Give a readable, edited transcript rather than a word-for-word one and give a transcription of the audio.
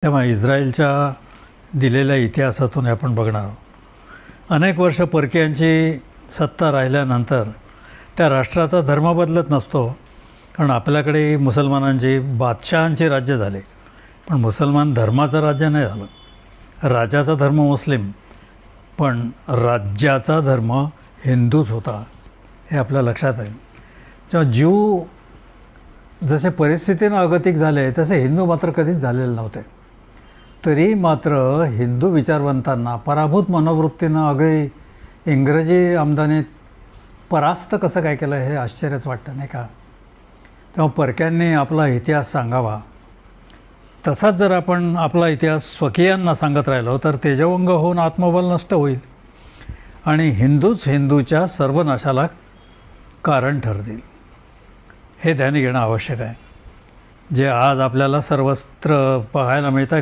तेव्हा इस्रायलच्या दिलेल्या इतिहासातून आपण बघणार आहोत. अनेक वर्ष परकीयांची सत्ता राहिल्यानंतर त्या राष्ट्राचा धर्म बदलत नसतो, कारण आपल्याकडे मुसलमानांची बादशहांचे राज्य झाले, पण मुसलमान धर्माचं राज्य नाही झालं. राजाचा धर्म मुस्लिम, पण राज्याचा धर्म हिंदूच होता, हे आपल्या लक्षात आहे. जेव्हा ज्यू जसे परिस्थितीनं अगतिक झाले तसे हिंदू मात्र कधीच झालेले नव्हते. तरी मात्र हिंदू विचारवंतांना पराभूत मनोवृत्तीनं अगदी इंग्रजी आमदानीत परास्त कसं काय केलं हे आश्चर्यच वाटतं, नाही का? तेव्हा परक्यांनी आपला इतिहास सांगावा. तसाच जर आपण आपला इतिहास स्वकीयांना सांगत राहिलो तर तेजवंग होऊन आत्मबल नष्ट होईल आणि हिंदूच हिंदूच्या सर्वनाशाला कारण ठरतील. हे ध्यानी घेणं आवश्यक आहे. जे आज आपल्याला सर्वत्र पाहायला मिळतं